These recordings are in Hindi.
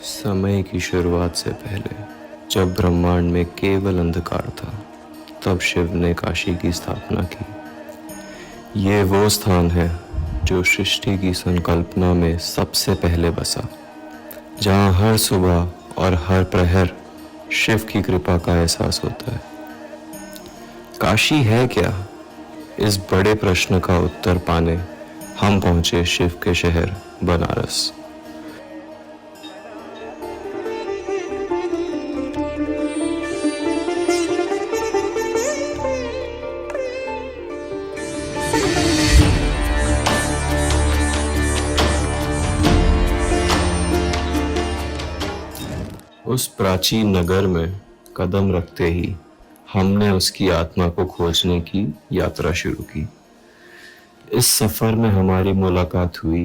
समय की शुरुआत से पहले जब ब्रह्मांड में केवल अंधकार था, तब शिव ने काशी की स्थापना की। ये वो स्थान है जो सृष्टि की संकल्पना में सबसे पहले बसा, जहाँ हर सुबह और हर प्रहर शिव की कृपा का एहसास होता है। काशी है क्या? इस बड़े प्रश्न का उत्तर पाने हम पहुंचे शिव के शहर बनारस। उस प्राचीन नगर में कदम रखते ही हमने उसकी आत्मा को खोजने की यात्रा शुरू की। इस सफर में हमारी मुलाकात हुई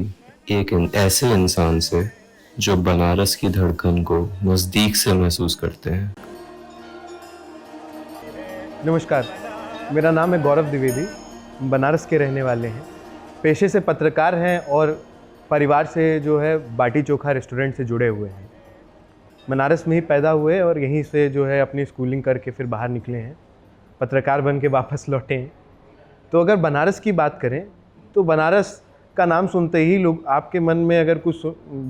एक ऐसे इंसान से जो बनारस की धड़कन को नजदीक से महसूस करते हैं। नमस्कार, मेरा नाम है गौरव द्विवेदी। बनारस के रहने वाले हैं, पेशे से पत्रकार हैं और परिवार से जो है बाटी चोखा रेस्टोरेंट से जुड़े हुए हैं। बनारस में ही पैदा हुए और यहीं से जो है अपनी स्कूलिंग करके फिर बाहर निकले हैं, पत्रकार बन के वापस लौटे हैं। तो अगर बनारस की बात करें तो बनारस का नाम सुनते ही लोग आपके मन में अगर कुछ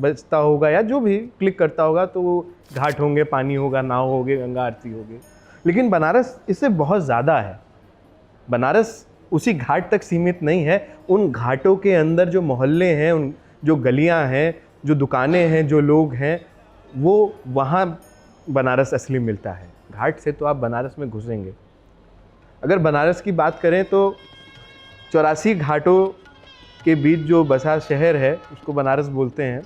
बचता होगा या जो भी क्लिक करता होगा तो वो घाट होंगे, पानी होगा, नाव होगे, गंगा आरती होगी। लेकिन बनारस इससे बहुत ज़्यादा है। बनारस उसी घाट तक सीमित नहीं है। उन घाटों के अंदर जो मोहल्ले हैं, उन जो गलियां हैं, जो दुकानें हैं, जो लोग हैं, वो वहाँ बनारस असली मिलता है। घाट से तो आप बनारस में घुसेंगे। अगर बनारस की बात करें तो 84 घाटों के बीच जो बसा शहर है उसको बनारस बोलते हैं।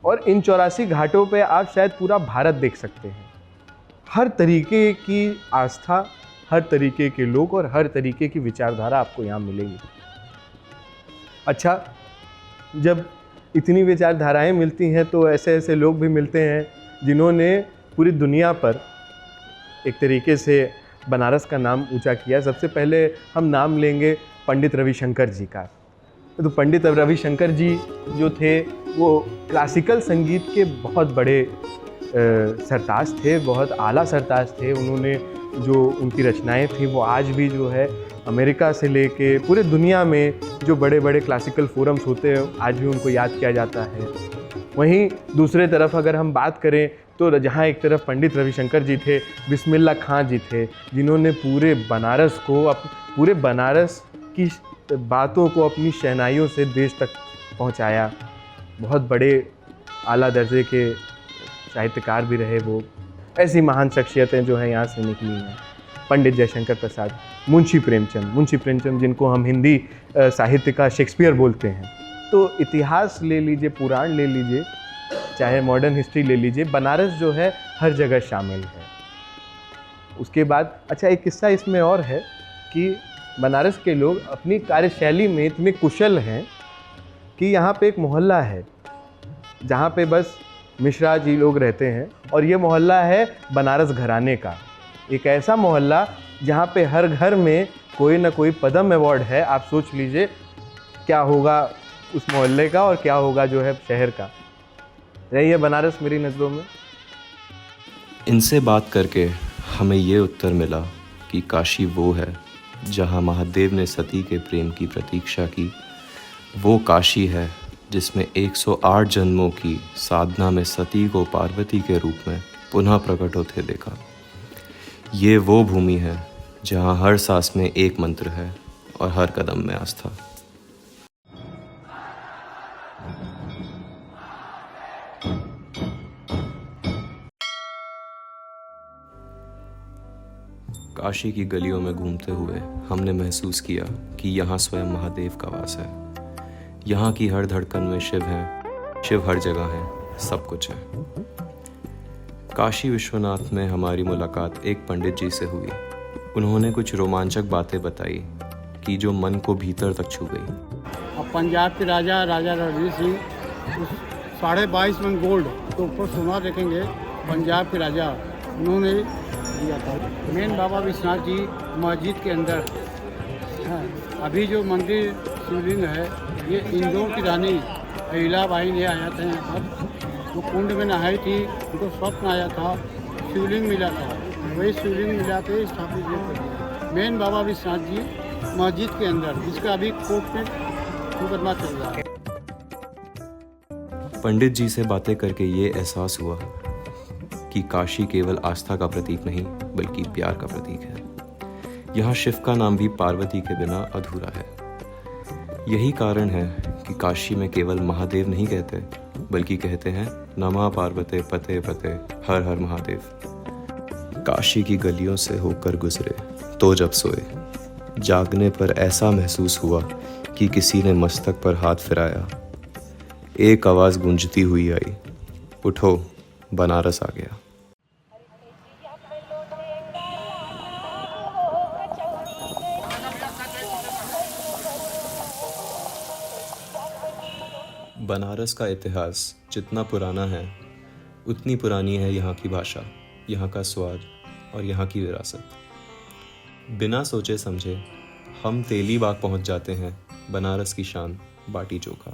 और इन 84 घाटों पे आप शायद पूरा भारत देख सकते हैं। हर तरीके की आस्था, हर तरीके के लोग और हर तरीके की विचारधारा आपको यहाँ मिलेगी। अच्छा, जब इतनी विचारधाराएं मिलती हैं तो ऐसे ऐसे लोग भी मिलते हैं जिन्होंने पूरी दुनिया पर एक तरीके से बनारस का नाम ऊंचा किया। सबसे पहले हम नाम लेंगे पंडित रविशंकर जी का। तो पंडित रविशंकर जी जो थे वो क्लासिकल संगीत के बहुत बड़े सरताज थे, बहुत आला सरताज थे। उन्होंने जो उनकी रचनाएं थी वो आज भी जो है अमेरिका से लेके पूरे दुनिया में जो बड़े बड़े क्लासिकल फोरम्स होते हैं आज भी उनको याद किया जाता है। वहीं दूसरे तरफ अगर हम बात करें तो जहाँ एक तरफ पंडित रविशंकर जी थे, बिस्मिल्लाह खां जी थे, जिन्होंने पूरे बनारस की बातों को अपनी शहनाइयों से देश तक पहुँचाया। बहुत बड़े आला दर्जे के साहित्यकार भी रहे वो। ऐसी महान शख्सियतें जो हैं यहाँ से निकली हैं। पंडित जयशंकर प्रसाद, मुंशी प्रेमचंद जिनको हम हिंदी साहित्य का शेक्सपियर बोलते हैं। तो इतिहास ले लीजिए, पुराण ले लीजिए, चाहे मॉडर्न हिस्ट्री ले लीजिए, बनारस जो है हर जगह शामिल है। उसके बाद अच्छा एक किस्सा इसमें और है कि बनारस के लोग अपनी कार्यशैली में इतने कुशल हैं कि यहाँ पे एक मोहल्ला है जहाँ पे बस मिश्रा जी लोग रहते हैं और ये मोहल्ला है बनारस घराने का। एक ऐसा मोहल्ला जहाँ पे हर घर में कोई ना कोई पद्म अवार्ड है। आप सोच लीजिए क्या होगा उस मोहल्ले का और क्या होगा जो है शहर का। यही है बनारस मेरी नज़रों में। इनसे बात करके हमें ये उत्तर मिला कि काशी वो है जहाँ महादेव ने सती के प्रेम की प्रतीक्षा की। वो काशी है जिसमें 108 जन्मों की साधना में सती को पार्वती के रूप में पुनः प्रकट होते देखा। ये वो भूमि है जहाँ हर सांस में एक मंत्र है और हर कदम में आस्था। काशी की गलियों में घूमते हुए हमने महसूस किया कि यहाँ स्वयं महादेव का वास है। यहाँ की हर धड़कन में शिव है, शिव हर जगह है, सब कुछ है। काशी विश्वनाथ में हमारी मुलाकात एक पंडित जी से हुई। उन्होंने कुछ रोमांचक बातें बताई कि जो मन को भीतर तक छू गई। अब पंजाब के राजा रणजीत सिंह 22.5 मन गोल्ड तो ऊपर सोना देखेंगे। पंजाब के राजा उन्होंने दिया था। मेन बाबा विश्वनाथ जी मस्जिद के अंदर। अभी जो मंदिर शिवलिंग है ये इंदौर की रानी अहिल्याबाई ने आया था यहाँ पर। वो कुंड में नहाई थी, उनको स्वप्न आया था, शिवलिंग मिला था, वही शिवलिंग मिला के स्थापित कर दिया। मेन बाबा विश्वनाथ जी मस्जिद के अंदर, जिसका अभी कोर्ट में मुकदमा चल रहा है। पंडित जी से बातें करके ये एहसास हुआ कि काशी केवल आस्था का प्रतीक नहीं बल्कि प्यार का प्रतीक है। यहाँ शिव का नाम भी पार्वती के बिना अधूरा है। यही कारण है कि काशी में केवल महादेव नहीं कहते बल्कि कहते हैं नमः पार्वते पते पते हर हर महादेव। काशी की गलियों से होकर गुजरे तो जब सोए, जागने पर ऐसा महसूस हुआ कि किसी ने मस्तक पर हाथ फिराया। एक आवाज़ गूंजती हुई आई, उठो बनारस आ गया। बनारस का इतिहास जितना पुराना है उतनी पुरानी है यहाँ की भाषा, यहाँ का स्वाद और यहाँ की विरासत। बिना सोचे समझे हम तेली बाग पहुँच जाते हैं बनारस की शान बाटी चोखा।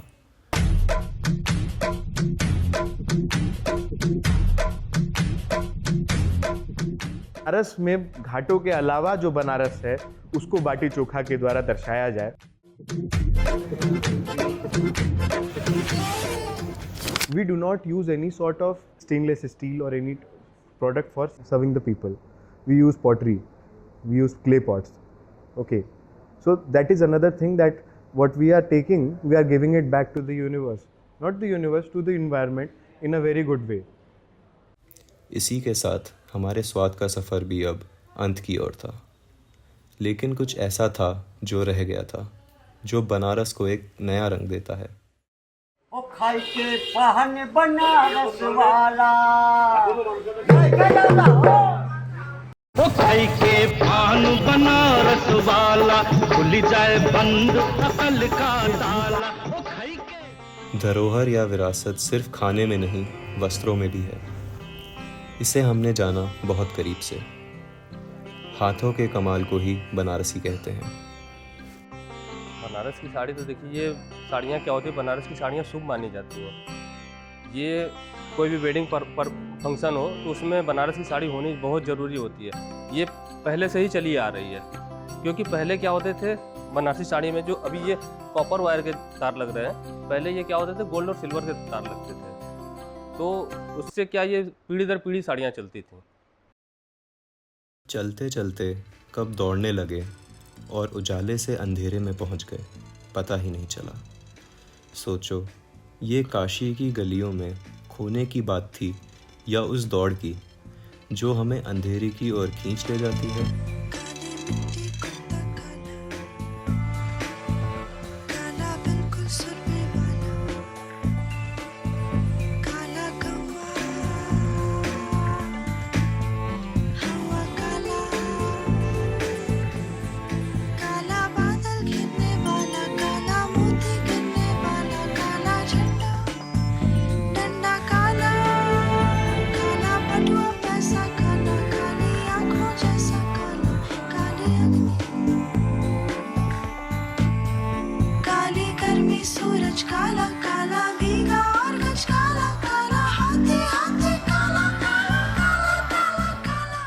बनारस में घाटों के अलावा जो बनारस है उसको बाटी चोखा के द्वारा दर्शाया जाए। We do not use any sort of stainless steel or any product for serving the people. We use pottery, we use clay pots. Okay, so that is another thing, that what we are taking, we are giving it back to the universe, not the universe, to the environment in a very good way. इसी के साथ हमारे स्वाद का सफ़र भी अब अंत की ओर था, लेकिन कुछ ऐसा था जो रह गया था, जो बनारस को एक नया रंग देता है। ओ खाई के पान बनारस वाला, ओ खाई के पान बनारस वाला, खुल जाए बंद अकल का ताला। ओ खाई के धरोहर या विरासत सिर्फ खाने में नहीं, वस्त्रों में भी है। इसे हमने जाना बहुत करीब से। हाथों के कमाल को ही बनारसी कहते हैं। बनारस की साड़ी तो देखिए, ये साड़ियाँ क्या होती है, बनारस की साड़ियाँ शुभ मानी जाती हैं। ये कोई भी वेडिंग पर फंक्शन हो तो उसमें बनारस की साड़ी होनी बहुत ज़रूरी होती है। ये पहले से ही चली आ रही है, क्योंकि पहले क्या होते थे बनारसी साड़ी में, जो अभी ये कॉपर वायर के तार लग रहे हैं, पहले ये क्या होते थे गोल्ड और सिल्वर के तार लगते थे। तो उससे क्या ये पीढ़ी दर पीढ़ी साड़ियाँ चलती थी। चलते चलते कब दौड़ने लगे और उजाले से अंधेरे में पहुंच गए, पता ही नहीं चला। सोचो, ये काशी की गलियों में खोने की बात थी या उस दौड़ की जो हमें अंधेरे की ओर खींच ले जाती है। सूरज काला काला भीगा और गज काला काला, हाथी हाथी काला काला काला काला।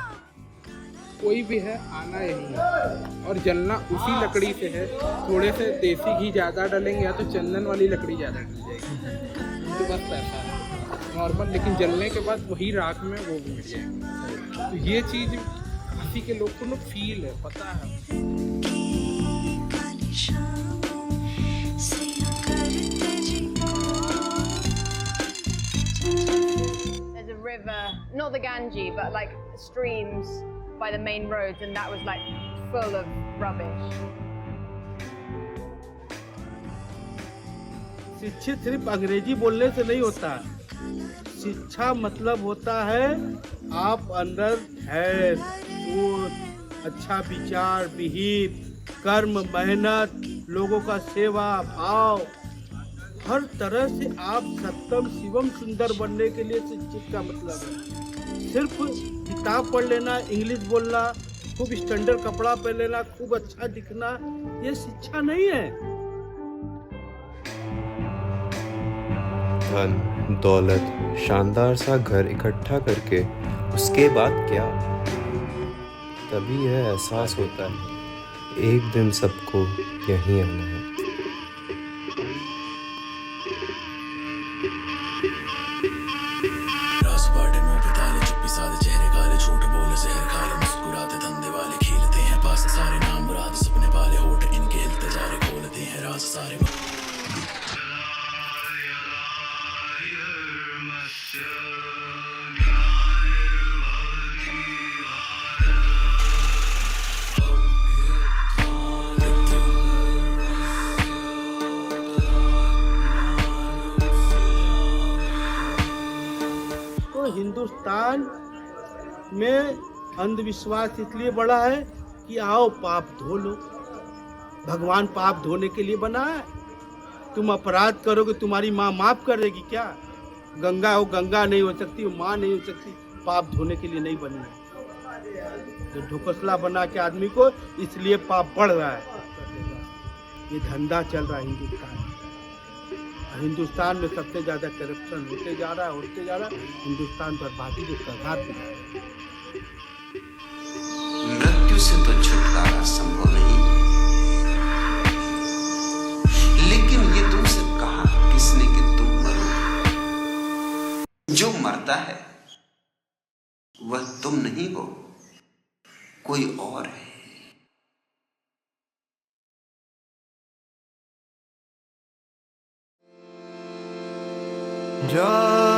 कोई भी है, आना यही है और जलना उसी लकड़ी से है। थोड़े से देसी घी ज़्यादा डालेंगे या तो चंदन वाली लकड़ी ज़्यादा डल जाएगी, तो बस ऐसा है नॉर्मल। लेकिन जलने के बाद वही राख में वो भी मिल जाएगा। तो ये चीज़ किसी के लोग को ना फील है, पता है। There's a river, not the Ganges, but like streams by the main roads, and that was like full of rubbish. शिक्षित सिर्फ अंग्रेजी बोलने से नहीं होता। शिक्षा मतलब होता है आप अंदर है सोच, अच्छा विचार, विहित कर्म, मेहनत, लोगों का सेवा भाव, हर तरह से आप सत्यम शिवम सुंदर बनने के लिए शिक्षित का मतलब है। सिर्फ किताब पढ़ लेना, इंग्लिश बोलना, खूब स्टैंडर्ड कपड़ा पहन लेना, खूब अच्छा दिखना, ये शिक्षा नहीं है। धन दौलत शानदार सा घर इकट्ठा करके उसके बाद क्या? तभी यह एहसास होता है एक दिन सबको यहीं आना है। रास बाटे मुंह पे ताले, चुप्पी सादे चेहरे काले, झूठ बोले जहर खाले, मुस्कुराते धंधे वाले खेलते हैं पास सारे, नाम मुराद सपने पाले, होठ इनके हिलते जा रहे, खोलते हैं राज सारे। तो हिंदुस्तान में अंधविश्वास इसलिए बढ़ा है कि आओ पाप धो लो। भगवान पाप धोने के लिए बना है। तुम अपराध करोगे तुम्हारी माँ माफ कर देगी क्या? गंगा हो गंगा नहीं हो सकती, वो माँ नहीं हो सकती, पाप धोने के लिए नहीं बनी है। तो ढोकसला बना के आदमी को, इसलिए पाप बढ़ रहा है। ये धंधा चल रहा है हिंदुस्तान में। हिंदुस्तान में सबसे ज्यादा करप्शन होते जा रहा है। हिंदुस्तान बर्बादी के कगार पे है। मृत्यु से तो छुटकारा संभव नहीं, लेकिन ये तुमसे कहा किसने कि तुम मरो? जो मरता है वह तुम नहीं हो, कोई और है। जा